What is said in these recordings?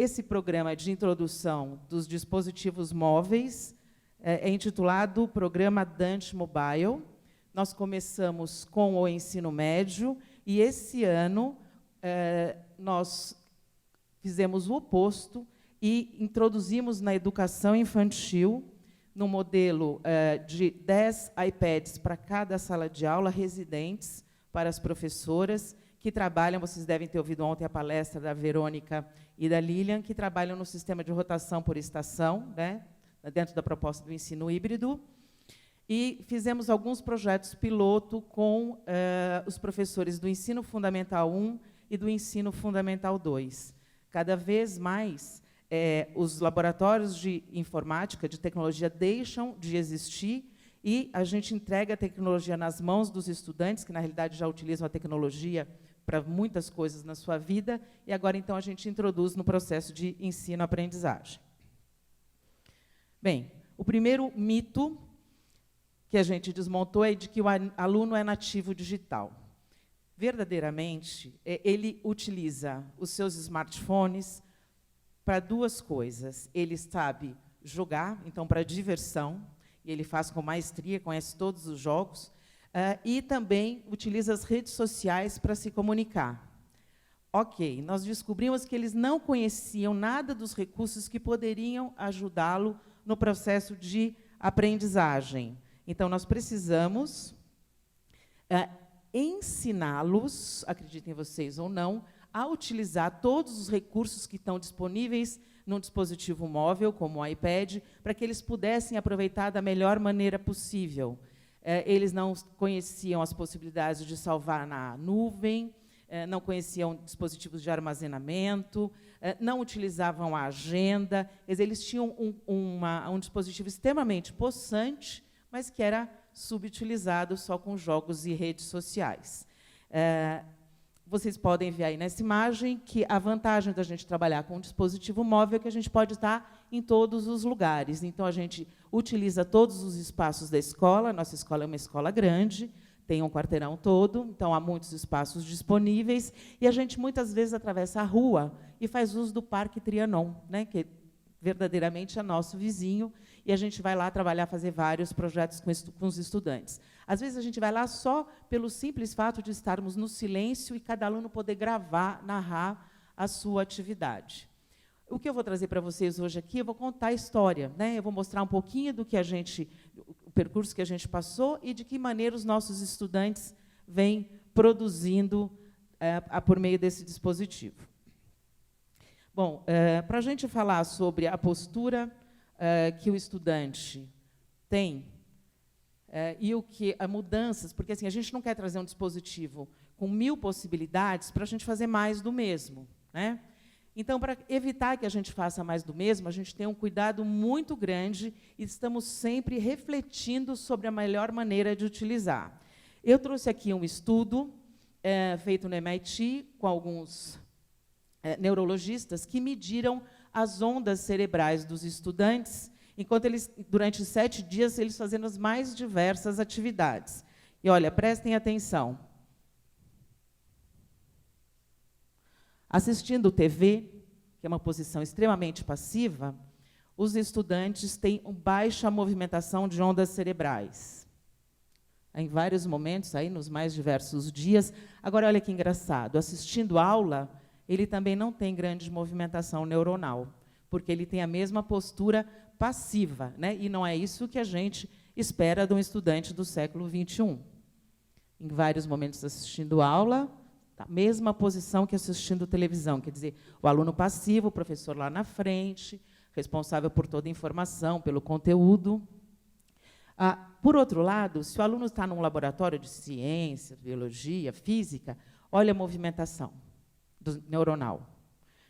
Esse programa de introdução dos dispositivos móveis é intitulado Programa Dante Mobile. Nós começamos com o ensino médio e, esse ano, nós fizemos o oposto e introduzimos na educação infantil, no modelo de 10 iPads para cada sala de aula, residentes para as professoras, que trabalham, vocês devem ter ouvido ontem a palestra da Verônica e da Lilian, que trabalham no sistema de rotação por estação, né, dentro da proposta do ensino híbrido. E fizemos alguns projetos piloto com os professores do ensino fundamental 1 e do ensino fundamental 2. Cada vez mais, os laboratórios de informática, de tecnologia, deixam de existir e a gente entrega a tecnologia nas mãos dos estudantes, que, na realidade, já utilizam a tecnologia para muitas coisas na sua vida, e agora, então, a gente introduz no processo de ensino-aprendizagem. Bem, o primeiro mito que a gente desmontou é de que o aluno é nativo digital. Verdadeiramente, ele utiliza os seus smartphones para duas coisas. Ele sabe jogar, então, para diversão, e ele faz com maestria, conhece todos os jogos, e também utiliza as redes sociais para se comunicar. Ok, nós descobrimos que eles não conheciam nada dos recursos que poderiam ajudá-lo no processo de aprendizagem. Então, nós precisamos ensiná-los, acreditem vocês ou não, a utilizar todos os recursos que estão disponíveis num dispositivo móvel, como o iPad, para que eles pudessem aproveitar da melhor maneira possível. Eles não conheciam as possibilidades de salvar na nuvem, não conheciam dispositivos de armazenamento, não utilizavam a agenda. Eles tinham um dispositivo extremamente possante, mas que era subutilizado só com jogos e redes sociais. Vocês podem ver aí nessa imagem que a vantagem da gente trabalhar com um dispositivo móvel é que a gente pode estar em todos os lugares. Então, a gente utiliza todos os espaços da escola. Nossa escola é uma escola grande, tem um quarteirão todo, então há muitos espaços disponíveis. E a gente, muitas vezes, atravessa a rua e faz uso do Parque Trianon, né, que verdadeiramente é nosso vizinho, e a gente vai lá trabalhar, fazer vários projetos com os estudantes. Às vezes, a gente vai lá só pelo simples fato de estarmos no silêncio e cada aluno poder gravar, narrar a sua atividade. O que eu vou trazer para vocês hoje aqui, eu vou contar a história, né? Eu vou mostrar um pouquinho do que o percurso que a gente passou e de que maneira os nossos estudantes vêm produzindo por meio desse dispositivo. Bom, para a gente falar sobre a postura que o estudante tem e o que mudanças, porque assim, a gente não quer trazer um dispositivo com 1000 possibilidades para a gente fazer mais do mesmo, né? Então, para evitar que a gente faça mais do mesmo, a gente tem um cuidado muito grande e estamos sempre refletindo sobre a melhor maneira de utilizar. Eu trouxe aqui um estudo feito no MIT com alguns neurologistas que mediram as ondas cerebrais dos estudantes, enquanto eles, durante 7 dias, eles fazendo as mais diversas atividades. E, olha, prestem atenção. Assistindo TV, que é uma posição extremamente passiva, os estudantes têm baixa movimentação de ondas cerebrais. Em vários momentos, aí, nos mais diversos dias. Agora, olha que engraçado, assistindo aula, ele também não tem grande movimentação neuronal, porque ele tem a mesma postura passiva, né? E não é isso que a gente espera de um estudante do século XXI. Em vários momentos assistindo aula, a mesma posição que assistindo televisão, quer dizer, o aluno passivo, o professor lá na frente, responsável por toda a informação, pelo conteúdo. Por outro lado, se o aluno está num laboratório de ciência, biologia, física, olha a movimentação neuronal.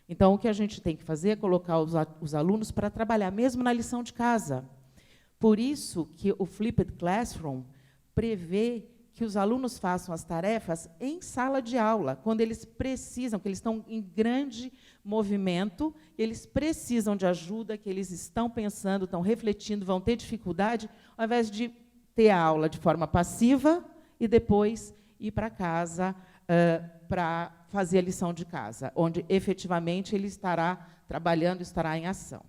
Então, o que a gente tem que fazer é colocar os alunos para trabalhar, mesmo na lição de casa. Por isso que o Flipped Classroom prevê que os alunos façam as tarefas em sala de aula, quando eles precisam, que eles estão em grande movimento, eles precisam de ajuda, que eles estão pensando, estão refletindo, vão ter dificuldade, ao invés de ter a aula de forma passiva e depois ir para casa para fazer a lição de casa, onde efetivamente ele estará trabalhando, estará em ação.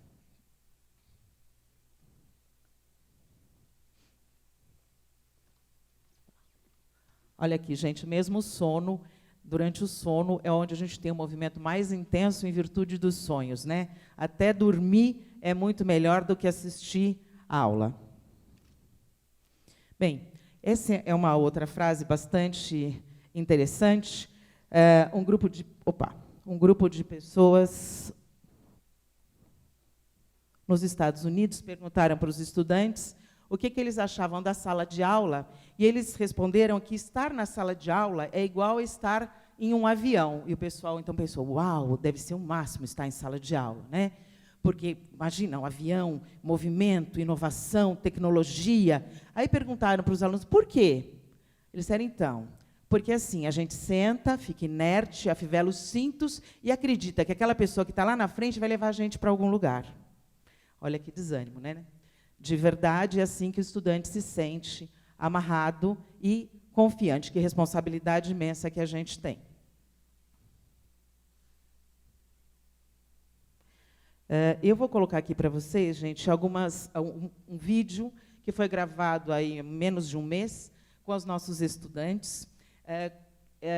Olha aqui, gente, mesmo o sono, durante o sono é onde a gente tem um movimento mais intenso em virtude dos sonhos, né? Até dormir é muito melhor do que assistir a aula. Bem, essa é uma outra frase bastante interessante. Um grupo de pessoas nos Estados Unidos perguntaram para os estudantes o que eles achavam da sala de aula, e eles responderam que estar na sala de aula é igual a estar em um avião. E o pessoal, então, pensou, uau, deve ser o máximo estar em sala de aula, né? Porque, imagina, um avião, movimento, inovação, tecnologia. Aí perguntaram para os alunos, por quê? Eles disseram, então, porque assim, a gente senta, fica inerte, afivela os cintos e acredita que aquela pessoa que está lá na frente vai levar a gente para algum lugar. Olha que desânimo, né? De verdade, é assim que o estudante se sente amarrado e confiante. Que responsabilidade imensa que a gente tem. Eu vou colocar aqui para vocês, gente, um vídeo que foi gravado aí há menos de um mês com os nossos estudantes.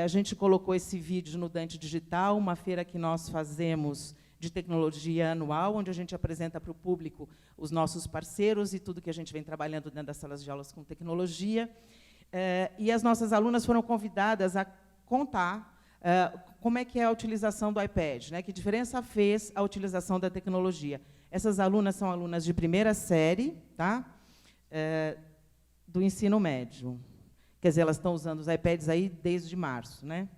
A gente colocou esse vídeo no Dante Digital, uma feira que nós fazemos de tecnologia anual, onde a gente apresenta para o público os nossos parceiros e tudo que a gente vem trabalhando dentro das salas de aulas com tecnologia. E as nossas alunas foram convidadas a contar como é que é a utilização do iPad, né? Que diferença fez a utilização da tecnologia. Essas alunas são alunas de primeira série, tá? Do ensino médio. Quer dizer, elas estão usando os iPads aí desde março, né?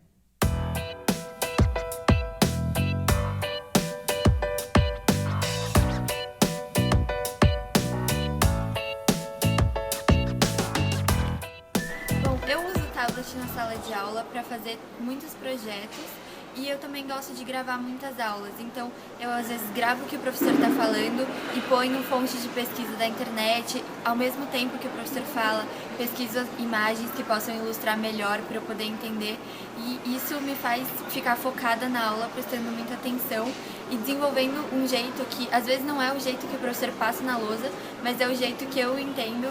Na sala de aula para fazer muitos projetos e eu também gosto de gravar muitas aulas, então eu às vezes gravo o que o professor está falando e ponho fontes de pesquisa da internet, ao mesmo tempo que o professor fala, pesquiso imagens que possam ilustrar melhor para eu poder entender, e isso me faz ficar focada na aula, prestando muita atenção e desenvolvendo um jeito que às vezes não é o jeito que o professor passa na lousa, mas é o jeito que eu entendo.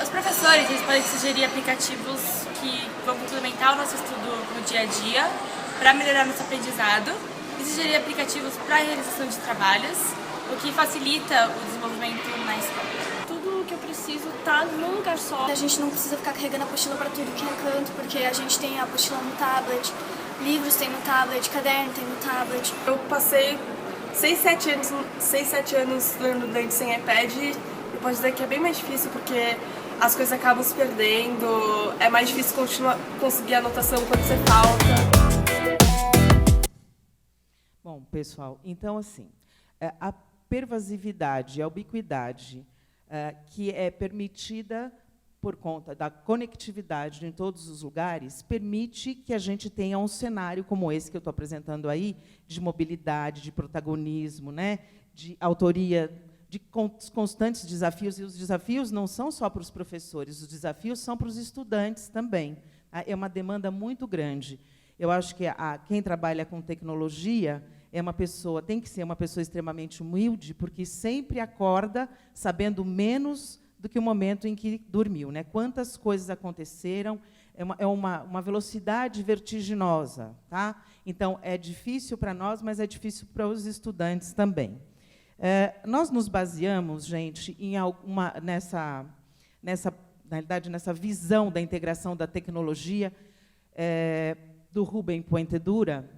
Os professores, eles podem sugerir aplicativos que vão complementar o nosso estudo no dia a dia, para melhorar nosso aprendizado, e sugerir aplicativos para a realização de trabalhos, o que facilita o desenvolvimento na escola. Tudo que eu preciso tá num lugar só. A gente não precisa ficar carregando a apostila para tudo que é canto, porque a gente tem a apostila no tablet, livros tem no tablet, caderno tem no tablet. Eu passei 6, 7 anos lendo Dante sem iPad, e posso dizer que é bem mais difícil, porque as coisas acabam se perdendo, é mais difícil conseguir a anotação quando você falta. Bom, pessoal, então, assim, a pervasividade, a ubiquidade que é permitida por conta da conectividade em todos os lugares, permite que a gente tenha um cenário como esse que eu estou apresentando aí, de mobilidade, de protagonismo, né, de autoria, de constantes desafios, e os desafios não são só para os professores, os desafios são para os estudantes também. É uma demanda muito grande. Eu acho que quem trabalha com tecnologia tem que ser uma pessoa extremamente humilde, porque sempre acorda sabendo menos do que o momento em que dormiu, né? Quantas coisas aconteceram, é uma velocidade vertiginosa, tá? Então, é difícil para nós, mas é difícil para os estudantes também. Nós nos baseamos, gente, na realidade, nessa visão da integração da tecnologia do Rubem Puentedura,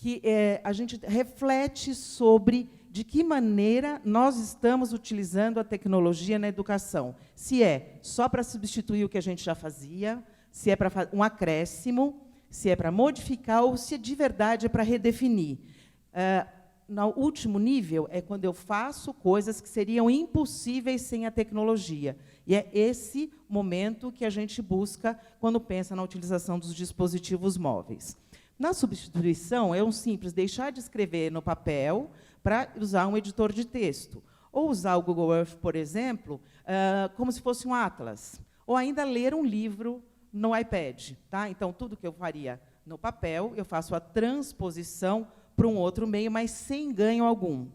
que a gente reflete sobre de que maneira nós estamos utilizando a tecnologia na educação. Se é só para substituir o que a gente já fazia, se é para um acréscimo, se é para modificar ou se de verdade é para redefinir. No último nível é quando eu faço coisas que seriam impossíveis sem a tecnologia. E é esse momento que a gente busca quando pensa na utilização dos dispositivos móveis. Na substituição, é um simples deixar de escrever no papel para usar um editor de texto. Ou usar o Google Earth, por exemplo, como se fosse um atlas. Ou ainda ler um livro no iPad. Tá? Então, tudo que eu faria no papel, eu faço a transposição para um outro meio, mas sem ganho algum.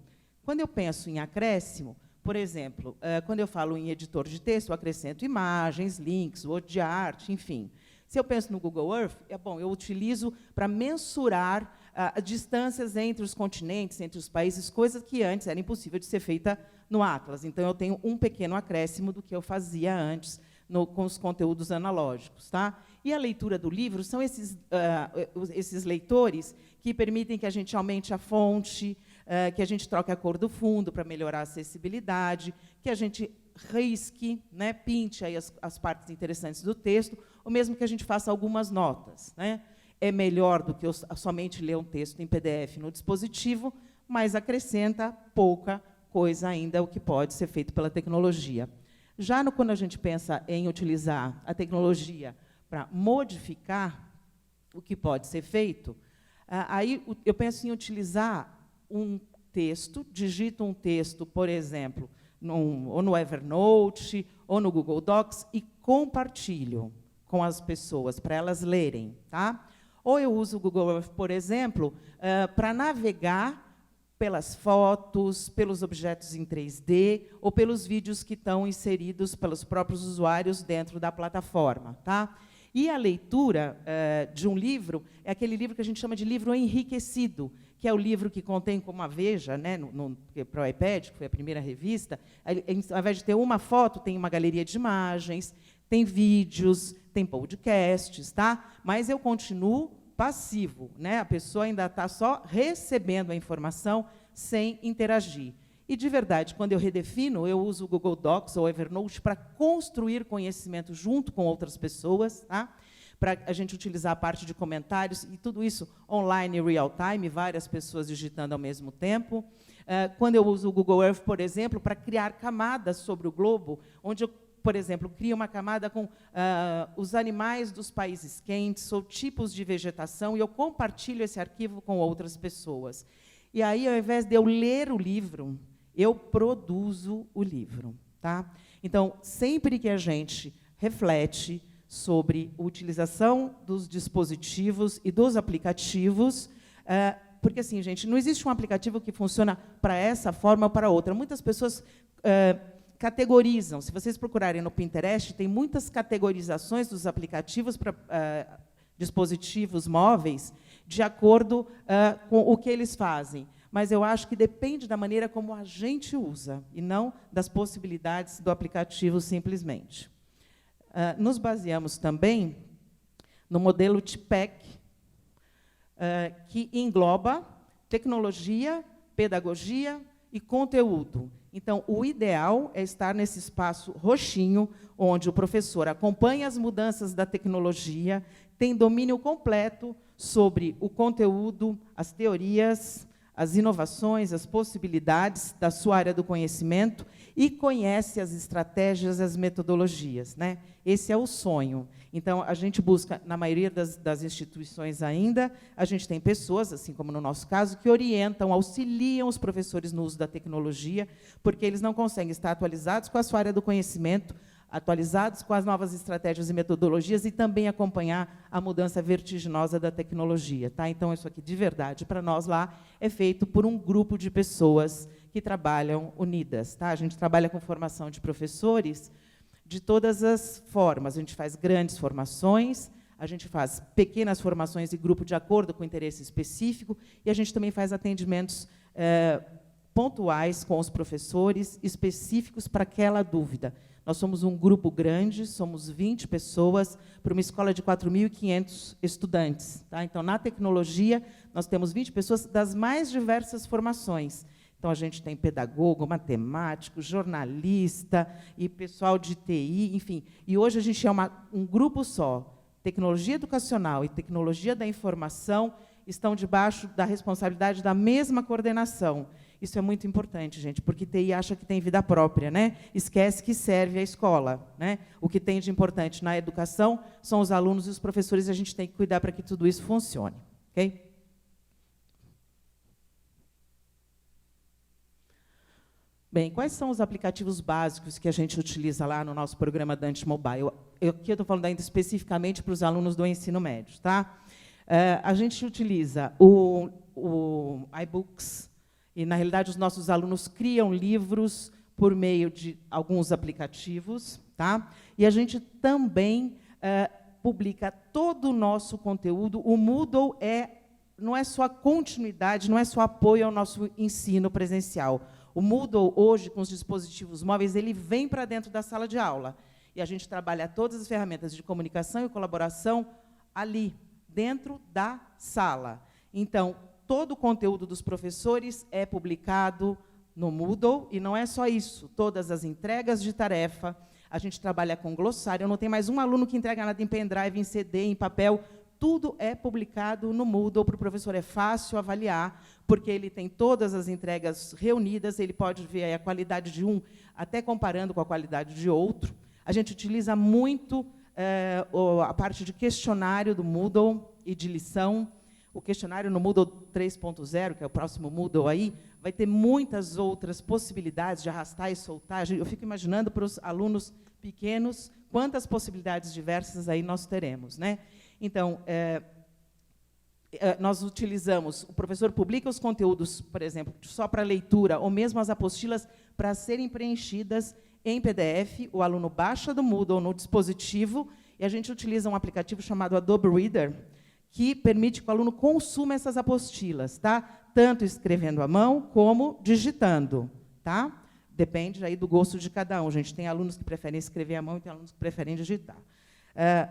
Quando eu penso em acréscimo, por exemplo, quando eu falo em editor de texto, eu acrescento imagens, links, word de arte, enfim. Se eu penso no Google Earth, eu utilizo para mensurar distâncias entre os continentes, entre os países, coisas que antes era impossível de ser feita no Atlas. Então, eu tenho um pequeno acréscimo do que eu fazia antes com os conteúdos analógicos. Tá? E a leitura do livro são esses leitores que permitem que a gente aumente a fonte, que a gente troque a cor do fundo para melhorar a acessibilidade, que a gente risque, né, pinte aí as partes interessantes do texto, ou mesmo que a gente faça algumas notas. Né? É melhor do que somente ler um texto em PDF no dispositivo, mas acrescenta pouca coisa ainda o que pode ser feito pela tecnologia. Já quando a gente pensa em utilizar a tecnologia para modificar o que pode ser feito, aí eu penso em utilizar um texto, digito um texto, por exemplo, ou no Evernote, ou no Google Docs, e compartilho com as pessoas, para elas lerem. Tá? Ou eu uso o Google Earth, por exemplo, para navegar pelas fotos, pelos objetos em 3D, ou pelos vídeos que estão inseridos pelos próprios usuários dentro da plataforma. Tá? E a leitura de um livro é aquele livro que a gente chama de livro enriquecido, que é o livro que contém, como a Veja, né, para o iPad, que foi a primeira revista, ao invés de ter uma foto, tem uma galeria de imagens, tem vídeos, tem podcasts, tá? Mas eu continuo passivo, né? A pessoa ainda está só recebendo a informação sem interagir. E, de verdade, quando eu redefino, eu uso o Google Docs ou Evernote para construir conhecimento junto com outras pessoas, tá? Para a gente utilizar a parte de comentários, e tudo isso online, real time, várias pessoas digitando ao mesmo tempo. Quando eu uso o Google Earth, por exemplo, para criar camadas sobre o globo, onde eu, por exemplo, crio uma camada com os animais dos países quentes ou tipos de vegetação, e eu compartilho esse arquivo com outras pessoas. E aí, ao invés de eu ler o livro, eu produzo o livro. Tá? Então, sempre que a gente reflete sobre a utilização dos dispositivos e dos aplicativos, porque, assim, gente, não existe um aplicativo que funciona para essa forma ou para outra. Muitas pessoas categorizam. Se vocês procurarem no Pinterest, tem muitas categorizações dos aplicativos para dispositivos móveis, de acordo com o que eles fazem. Mas eu acho que depende da maneira como a gente usa, e não das possibilidades do aplicativo simplesmente. Nos baseamos também no modelo TPEC, que engloba tecnologia, pedagogia e conteúdo. Então, o ideal é estar nesse espaço roxinho, onde o professor acompanha as mudanças da tecnologia, tem domínio completo sobre o conteúdo, as teorias, as inovações, as possibilidades da sua área do conhecimento e conhece as estratégias, as metodologias. Né? Esse é o sonho. Então, a gente busca, na maioria das instituições ainda, a gente tem pessoas, assim como no nosso caso, que orientam, auxiliam os professores no uso da tecnologia, porque eles não conseguem estar atualizados com a sua área do conhecimento, atualizados com as novas estratégias e metodologias, e também acompanhar a mudança vertiginosa da tecnologia. Tá? Então, isso aqui, de verdade, para nós lá, é feito por um grupo de pessoas que trabalham unidas. Tá? A gente trabalha com formação de professores de todas as formas. A gente faz grandes formações, a gente faz pequenas formações de grupo de acordo com o interesse específico, e a gente também faz atendimentos pontuais com os professores, específicos para aquela dúvida. Nós somos um grupo grande, somos 20 pessoas, para uma escola de 4.500 estudantes. Tá? Então, na tecnologia, nós temos 20 pessoas das mais diversas formações. Então, a gente tem pedagogo, matemático, jornalista, e pessoal de TI, enfim. E hoje a gente é um grupo só. Tecnologia educacional e tecnologia da informação estão debaixo da responsabilidade da mesma coordenação. Isso é muito importante, gente, porque TI acha que tem vida própria, né? Esquece que serve à escola. Né? O que tem de importante na educação são os alunos e os professores, e a gente tem que cuidar para que tudo isso funcione. Okay? Bem, quais são os aplicativos básicos que a gente utiliza lá no nosso programa Dante Mobile? Aqui eu estou falando ainda especificamente para os alunos do ensino médio. Tá? A gente utiliza o iBooks, e, na realidade, os nossos alunos criam livros por meio de alguns aplicativos, tá? E a gente também publica todo o nosso conteúdo. O Moodle não é só continuidade, não é só apoio ao nosso ensino presencial. O Moodle, hoje, com os dispositivos móveis, ele vem para dentro da sala de aula. E a gente trabalha todas as ferramentas de comunicação e colaboração ali, dentro da sala. Então, todo o conteúdo dos professores é publicado no Moodle, e não é só isso. Todas as entregas de tarefa, a gente trabalha com glossário, não tem mais um aluno que entrega nada em pendrive, em CD, em papel, tudo é publicado no Moodle. Para o professor é fácil avaliar, porque ele tem todas as entregas reunidas, ele pode ver aí a qualidade de um, até comparando com a qualidade de outro. A gente utiliza muito a parte de questionário do Moodle e de lição. O questionário no Moodle 3.0, que é o próximo Moodle aí, vai ter muitas outras possibilidades de arrastar e soltar. Eu fico imaginando para os alunos pequenos quantas possibilidades diversas aí nós teremos, né? Então, nós utilizamos, o professor publica os conteúdos, por exemplo, só para leitura, ou mesmo as apostilas para serem preenchidas em PDF, o aluno baixa do Moodle no dispositivo, e a gente utiliza um aplicativo chamado Adobe Reader, que permite que o aluno consuma essas apostilas, tá? Tanto escrevendo à mão, como digitando, tá? Depende aí do gosto de cada um. A gente tem alunos que preferem escrever à mão e tem alunos que preferem digitar.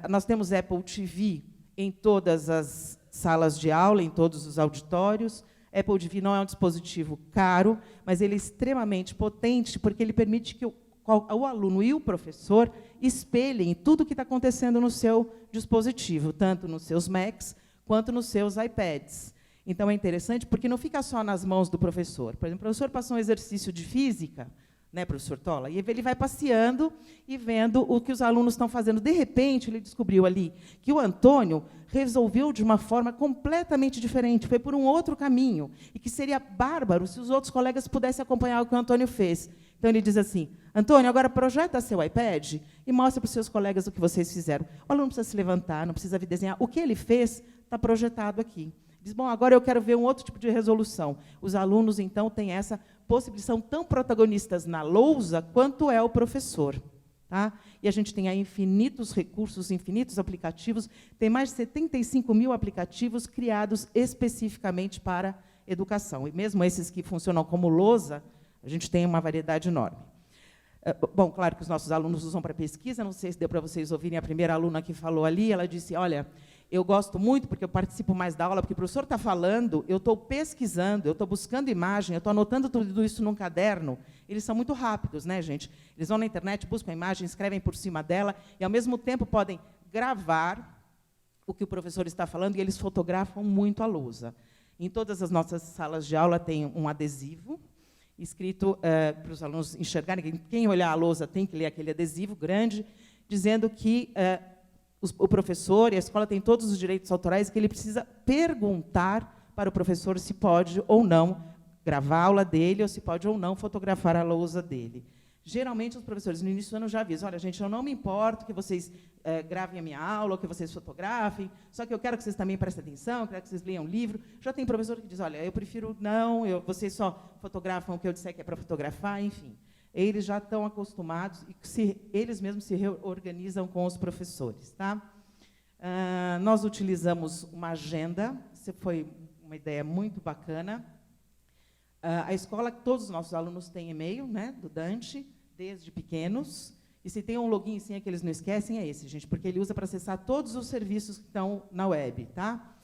Nós temos Apple TV em todas as salas de aula, em todos os auditórios. Apple TV não é um dispositivo caro, mas ele é extremamente potente, porque ele permite que o aluno e o professor espelhem tudo o que está acontecendo no seu dispositivo, tanto nos seus Macs quanto nos seus iPads. Então, é interessante, porque não fica só nas mãos do professor. Por exemplo, o professor passou um exercício de física, né, professor Tola, e ele vai passeando e vendo o que os alunos estão fazendo. De repente, ele descobriu ali que o Antônio resolveu de uma forma completamente diferente, foi por um outro caminho, e que seria bárbaro se os outros colegas pudessem acompanhar o que o Antônio fez. Então, ele diz assim: Antônio, agora projeta seu iPad e mostra para os seus colegas o que vocês fizeram. O aluno não precisa se levantar, não precisa vir desenhar. O que ele fez está projetado aqui. Diz, bom, agora eu quero ver um outro tipo de resolução. Os alunos, então, têm essa possibilidade, são tão protagonistas na lousa quanto é o professor. Tá? E a gente tem aí infinitos recursos, infinitos aplicativos, tem mais de 75 mil aplicativos criados especificamente para educação. E mesmo esses que funcionam como lousa, a gente tem uma variedade enorme. Bom, claro que os nossos alunos usam para pesquisa, não sei se deu para vocês ouvirem a primeira aluna que falou ali, ela disse, olha, eu gosto muito porque eu participo mais da aula, porque o professor está falando, eu estou pesquisando, eu estou buscando imagem, eu estou anotando tudo isso num caderno. Eles são muito rápidos, né, gente? Eles vão na internet, buscam a imagem, escrevem por cima dela, e, ao mesmo tempo, podem gravar o que o professor está falando, e eles fotografam muito a lousa. Em todas as nossas salas de aula tem um adesivo, escrito para os alunos enxergarem, quem olhar a lousa tem que ler aquele adesivo grande, dizendo que o professor e a escola têm todos os direitos autorais, que ele precisa perguntar para o professor se pode ou não gravar a aula dele, ou se pode ou não fotografar a lousa dele. Geralmente, os professores, no início do ano, já avisam, olha, gente, eu não me importo que vocês gravem a minha aula, ou que vocês fotografem, só que eu quero que vocês também prestem atenção, eu quero que vocês leiam um livro. Já tem professor que diz, olha, eu prefiro não, vocês só fotografam o que eu disser que é para fotografar, enfim. Eles já estão acostumados, e eles mesmos se reorganizam com os professores. Tá? Nós utilizamos uma agenda, foi uma ideia muito bacana. A escola, todos os nossos alunos têm e-mail, né, do Dante, desde pequenos, e se tem um login sim, que eles não esquecem, é esse, gente, porque ele usa para acessar todos os serviços que estão na web. Tá?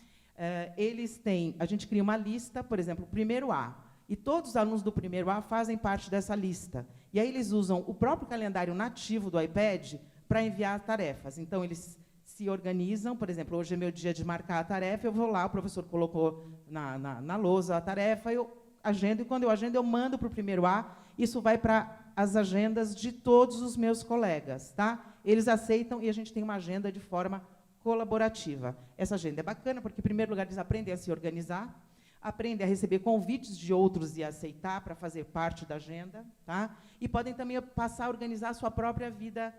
Eles têm, a gente cria uma lista, por exemplo, o primeiro A, e todos os alunos do primeiro A fazem parte dessa lista. E aí eles usam o próprio calendário nativo do iPad para enviar tarefas. Então, eles se organizam, por exemplo, hoje é meu dia de marcar a tarefa, eu vou lá, o professor colocou na lousa a tarefa, eu agendo, e quando eu agendo, eu mando para o primeiro A, isso vai para as agendas de todos os meus colegas. Tá? Eles aceitam e a gente tem uma agenda de forma colaborativa. Essa agenda é bacana, porque, em primeiro lugar, eles aprendem a se organizar, aprendem a receber convites de outros e a aceitar para fazer parte da agenda, tá? E podem também passar a organizar a sua própria vida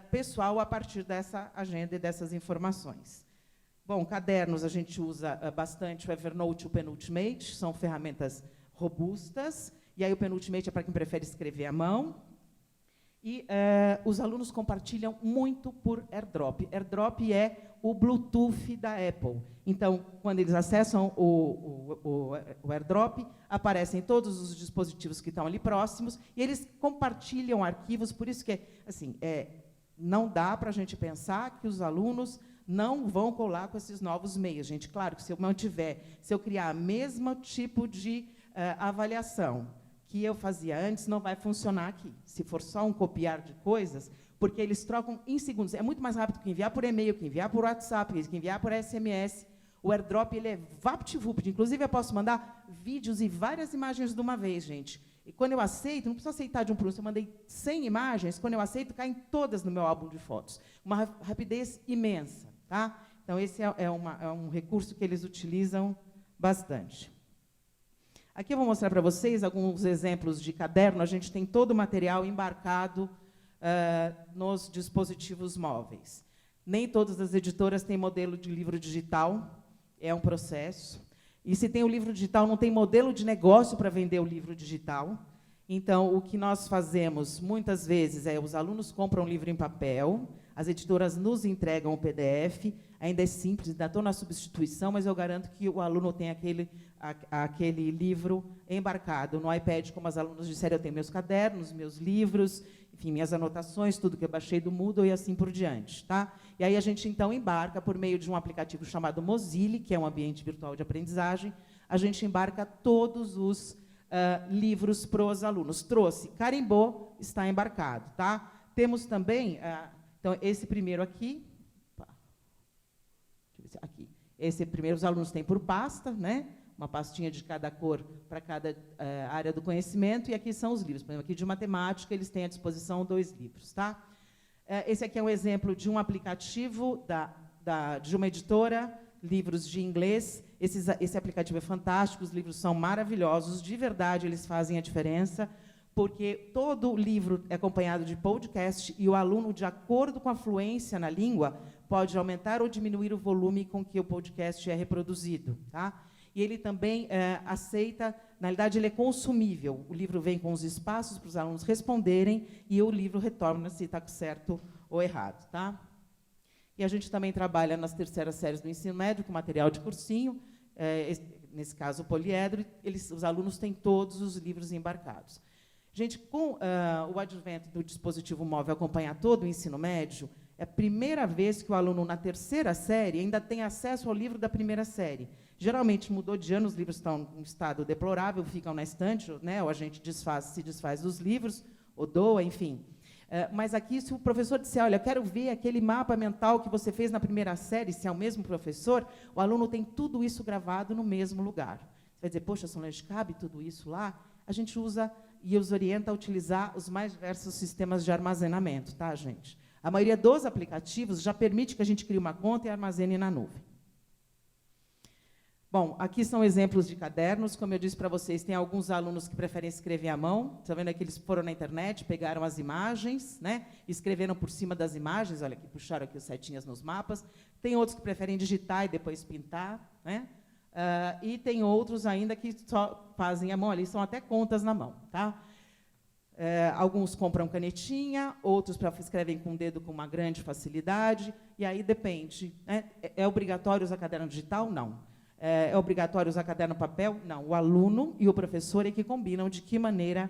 pessoal a partir dessa agenda e dessas informações. Bom, cadernos a gente usa bastante o Evernote e o Penultimate, são ferramentas robustas, e aí o Penultimate é para quem prefere escrever à mão. E os alunos compartilham muito por AirDrop. AirDrop é o Bluetooth da Apple. Então, quando eles acessam o AirDrop, aparecem todos os dispositivos que estão ali próximos, e eles compartilham arquivos, por isso que assim, não dá para a gente pensar que os alunos não vão colar com esses novos meios. Gente, claro que se eu criar o mesmo tipo de avaliação que eu fazia antes, não vai funcionar aqui. Se for só um copiar de coisas, porque eles trocam em segundos. É muito mais rápido que enviar por e-mail, que enviar por WhatsApp, que enviar por SMS. O AirDrop ele é vapt-vupt. Inclusive, eu posso mandar vídeos e várias imagens de uma vez, gente. E quando eu aceito, não preciso aceitar de um por um. Se eu mandei 100 imagens, quando eu aceito, caem todas no meu álbum de fotos. Uma rapidez imensa. Tá? Então, esse é um recurso que eles utilizam bastante. Aqui eu vou mostrar para vocês alguns exemplos de caderno. A gente tem todo o material embarcado nos dispositivos móveis. Nem todas as editoras têm modelo de livro digital, é um processo. E se tem o livro digital, não tem modelo de negócio para vender o livro digital. Então, o que nós fazemos, muitas vezes, os alunos compram um livro em papel, as editoras nos entregam o PDF, ainda é simples, ainda estou na substituição, mas eu garanto que o aluno tem aquele livro embarcado no iPad, como as alunas disseram, eu tenho meus cadernos, meus livros, enfim, minhas anotações, tudo que eu baixei do Moodle e assim por diante. Tá? E aí a gente, então, embarca por meio de um aplicativo chamado Mozilla, que é um ambiente virtual de aprendizagem, a gente embarca todos os livros para os alunos. Trouxe, carimbou, está embarcado. Tá? Temos também, então, esse primeiro aqui, aqui. Esse primeiro os alunos têm por pasta, né? Uma pastinha de cada cor para cada área do conhecimento, e aqui são os livros. Por exemplo, aqui de matemática, eles têm à disposição 2 livros. Tá? Esse aqui é um exemplo de um aplicativo de uma editora, livros de inglês. Esse aplicativo é fantástico, os livros são maravilhosos, de verdade eles fazem a diferença, porque todo livro é acompanhado de podcast, e o aluno, de acordo com a fluência na língua, pode aumentar ou diminuir o volume com que o podcast é reproduzido. Tá? E ele também aceita, na realidade, ele é consumível. O livro vem com os espaços para os alunos responderem, e o livro retorna se está certo ou errado. Tá? E a gente também trabalha nas terceiras séries do ensino médio, com material de cursinho, nesse caso, o poliedro, os alunos têm todos os livros embarcados. Gente, com o advento do dispositivo móvel acompanhar todo o ensino médio, é a primeira vez que o aluno, na terceira série, ainda tem acesso ao livro da primeira série. Geralmente, mudou de ano, os livros estão em estado deplorável, ficam na estante, né, ou a gente se desfaz dos livros, ou doa, enfim. Mas aqui, se o professor disser, olha, eu quero ver aquele mapa mental que você fez na primeira série, se é o mesmo professor, o aluno tem tudo isso gravado no mesmo lugar. Você vai dizer, poxa, Solange, cabe tudo isso lá? A gente usa e os orienta a utilizar os mais diversos sistemas de armazenamento, tá, gente? A maioria dos aplicativos já permite que a gente crie uma conta e armazene na nuvem. Bom, aqui são exemplos de cadernos. Como eu disse para vocês, tem alguns alunos que preferem escrever à mão. Está vendo aqui, eles foram na internet, pegaram as imagens, né, escreveram por cima das imagens. Olha aqui, puxaram aqui os setinhas nos mapas. Tem outros que preferem digitar e depois pintar, né? E tem outros ainda que só fazem à mão, ali são até contas na mão. Tá? Alguns compram canetinha, outros escrevem com o dedo com uma grande facilidade, e aí depende. Né? É obrigatório usar caderno digital? Não. É obrigatório usar caderno papel? Não. O aluno e o professor é que combinam de que maneira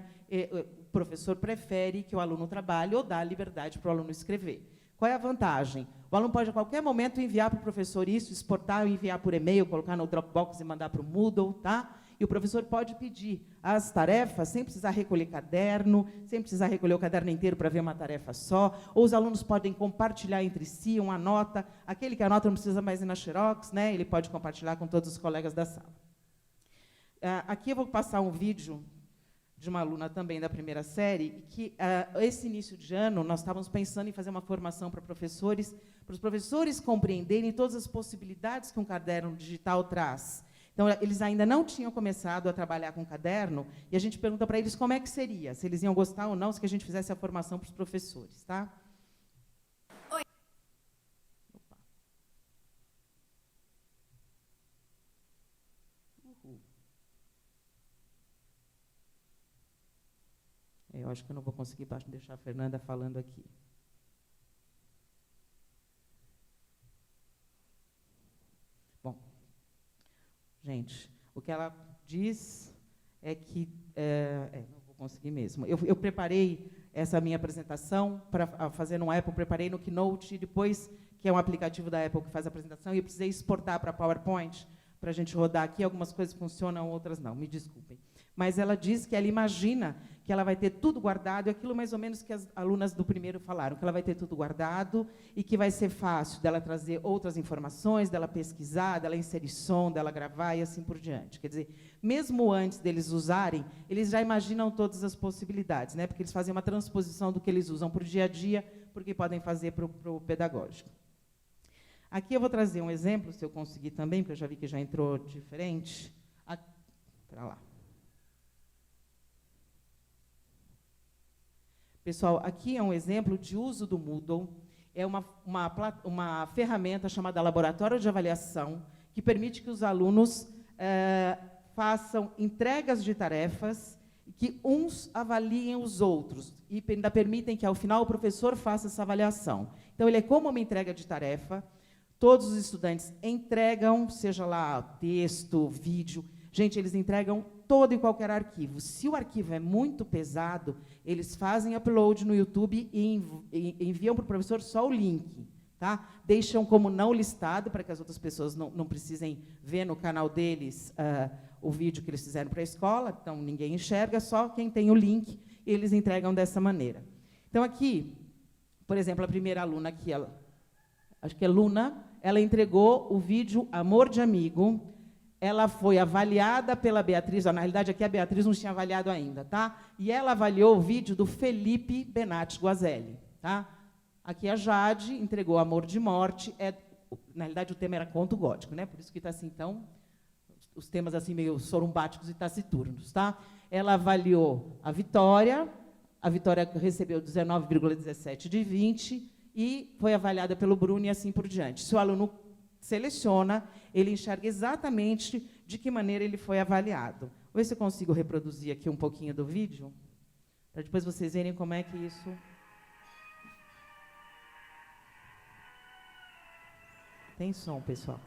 o professor prefere que o aluno trabalhe ou dá liberdade para o aluno escrever. Qual é a vantagem? O aluno pode, a qualquer momento, enviar para o professor isso, exportar, enviar por e-mail, colocar no Dropbox e mandar para o Moodle. Tá? E o professor pode pedir as tarefas sem precisar recolher caderno, sem precisar recolher o caderno inteiro para ver uma tarefa só. Ou os alunos podem compartilhar entre si uma nota. Aquele que anota não precisa mais ir na Xerox, né? Ele pode compartilhar com todos os colegas da sala. Aqui eu vou passar um vídeo de uma aluna também da primeira série, que esse início de ano nós estávamos pensando em fazer uma formação para os professores compreenderem todas as possibilidades que um caderno digital traz. Então, eles ainda não tinham começado a trabalhar com caderno, e a gente pergunta para eles como é que seria, se eles iam gostar ou não, se que a gente fizesse a formação para os professores. Tá? Oi. Opa. eu acho que eu não vou conseguir deixar a Fernanda falando aqui. Bom, gente, o que ela diz é que... não vou conseguir mesmo. Eu preparei essa minha apresentação para fazer no Apple, preparei no Keynote, depois, que é um aplicativo da Apple que faz a apresentação, e eu precisei exportar para PowerPoint, para a gente rodar aqui. Algumas coisas funcionam, outras não, me desculpem. Mas ela diz que ela imagina que ela vai ter tudo guardado, e aquilo mais ou menos que as alunas do primeiro falaram, que ela vai ter tudo guardado e que vai ser fácil dela trazer outras informações, dela pesquisar, dela inserir som, dela gravar e assim por diante. Quer dizer, mesmo antes deles usarem, eles já imaginam todas as possibilidades, né? Porque eles fazem uma transposição do que eles usam para o dia a dia, porque podem fazer para o pedagógico. Aqui eu vou trazer um exemplo, se eu conseguir também, porque eu já vi que já entrou diferente. Para lá. Pessoal, aqui é um exemplo de uso do Moodle. É uma ferramenta chamada Laboratório de Avaliação, que permite que os alunos façam entregas de tarefas, que uns avaliem os outros, e ainda permitem que, ao final, o professor faça essa avaliação. Então, ele é como uma entrega de tarefa. Todos os estudantes entregam, seja lá texto, vídeo. Gente, eles entregam todo e qualquer arquivo. Se o arquivo é muito pesado, eles fazem upload no YouTube e enviam para o professor só o link. Tá? Deixam como não listado, para que as outras pessoas não precisem ver no canal deles o vídeo que eles fizeram para a escola. Então, ninguém enxerga, só quem tem o link, eles entregam dessa maneira. Então, aqui, por exemplo, a primeira aluna aqui, acho que é Luna, ela entregou o vídeo Amor de Amigo. Ela foi avaliada pela Beatriz, na realidade, aqui a Beatriz não tinha avaliado ainda, tá? E ela avaliou o vídeo do Felipe Benatti Guazelli, tá? Aqui a Jade entregou Amor de Morte. Na realidade, o tema era conto gótico, né? Por isso que está assim, então, os temas assim meio sorumbáticos e taciturnos, tá? Ela avaliou a Vitória recebeu 19,17 de 20 e foi avaliada pelo Bruno e assim por diante. Se o aluno seleciona, ele enxerga exatamente de que maneira ele foi avaliado. Vou ver se eu consigo reproduzir aqui um pouquinho do vídeo, para depois vocês verem como é que isso... Tem som, pessoal.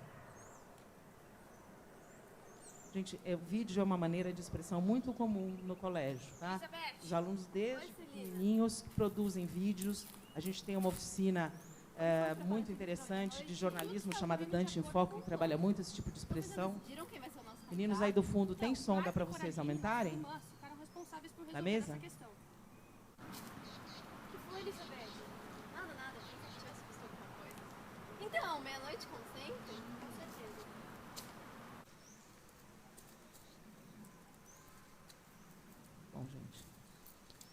Gente, o vídeo é uma maneira de expressão muito comum no colégio, tá? Os alunos desde pequenininhos que produzem vídeos. A gente tem uma oficina muito interessante de jornalismo chamada Dante em Foco, que trabalha muito esse tipo de expressão. Meninos aí do fundo, tem som? Dá para vocês aumentarem? Na mesa? Que foi, Elizabeth? Nada. Pensei que tivesse visto alguma coisa. Então, meia-noite concentre? Com certeza. Bom, gente.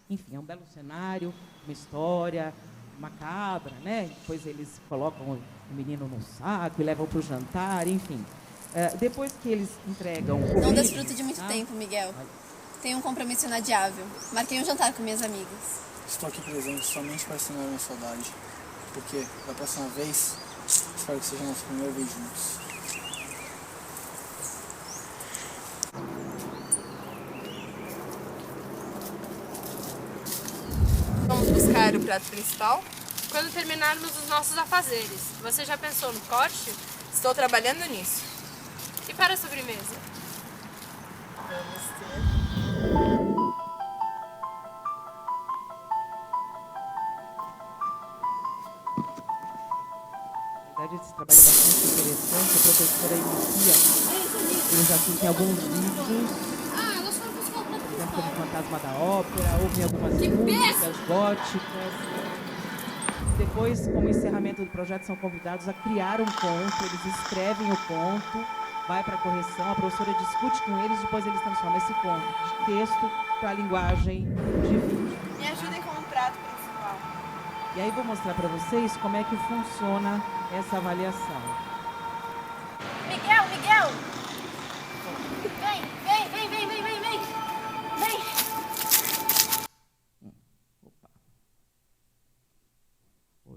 Enfim, é um belo cenário, uma história macabra, né? Depois eles colocam o menino no saco e levam para o jantar, enfim. Depois que eles entregam... Não desfruto de muito tempo, Miguel. Tenho um compromisso inadiável. Marquei um jantar com minhas amigas. Estou aqui presente somente para assinar a minha saudade. Porque, da próxima vez, espero que seja nosso primeiro vídeo juntos. Vamos buscar o prato principal? Quando terminarmos os nossos afazeres. Você já pensou no corte? Estou trabalhando nisso. E para a sobremesa? Vamos ter. Na verdade, esse trabalho é bastante interessante. A professora inicia, eles assistem alguns vídeos, por exemplo, como Fantasma da Ópera, ouvem algumas músicas góticas. Depois, como encerramento do projeto, são convidados a criar um conto, eles escrevem o conto, vai para a correção, a professora discute com eles, depois eles transformam esse conto de texto para a linguagem de vídeo. Me ajudem com o prato principal. E aí vou mostrar para vocês como é que funciona essa avaliação. Miguel! Vem! Opa.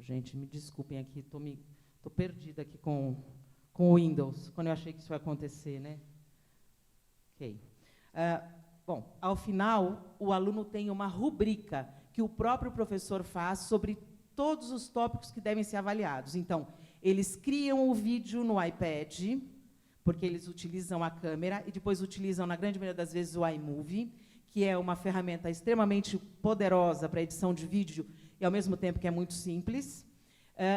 Gente, me desculpem aqui, tô perdida aqui com o Windows, quando eu achei que isso ia acontecer, né? Ok. Bom, ao final, o aluno tem uma rubrica que o próprio professor faz sobre todos os tópicos que devem ser avaliados. Então, eles criam o vídeo no iPad, porque eles utilizam a câmera, e depois utilizam, na grande maioria das vezes, o iMovie, que é uma ferramenta extremamente poderosa para edição de vídeo, e, ao mesmo tempo, que é muito simples.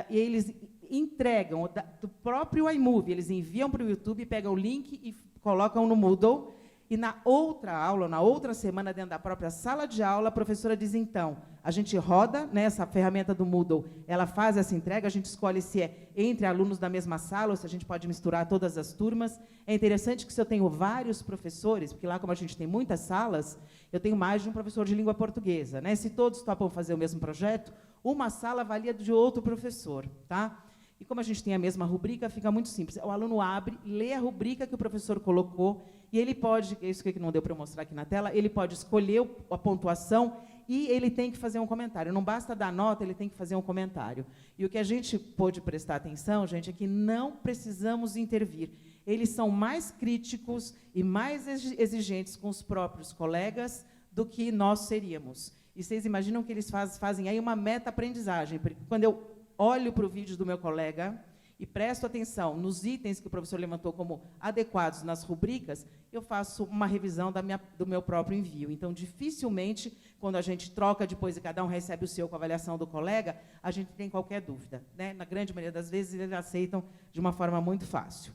E eles entregam do próprio iMovie, eles enviam para o YouTube, pegam o link e colocam no Moodle, e na outra aula, na outra semana, dentro da própria sala de aula, a professora diz, então, a gente roda, né, essa ferramenta do Moodle, ela faz essa entrega, a gente escolhe se é entre alunos da mesma sala, ou se a gente pode misturar todas as turmas. É interessante que se eu tenho vários professores, porque lá, como a gente tem muitas salas, eu tenho mais de um professor de língua portuguesa, né? Se todos topam fazer o mesmo projeto, uma sala avalia de outro professor, tá? E como a gente tem a mesma rubrica, fica muito simples. O aluno abre, lê a rubrica que o professor colocou, e ele pode, isso que não deu para eu mostrar aqui na tela, ele pode escolher a pontuação e ele tem que fazer um comentário. Não basta dar nota, ele tem que fazer um comentário. E o que a gente pôde prestar atenção, gente, é que não precisamos intervir. Eles são mais críticos e mais exigentes com os próprios colegas do que nós seríamos. E vocês imaginam que eles fazem aí uma meta-aprendizagem, porque quando eu olho para o vídeo do meu colega e presto atenção nos itens que o professor levantou como adequados nas rubricas, eu faço uma revisão do meu próprio envio. Então, dificilmente, quando a gente troca depois e cada um recebe o seu com a avaliação do colega, a gente tem qualquer dúvida, né? Na grande maioria das vezes, eles aceitam de uma forma muito fácil.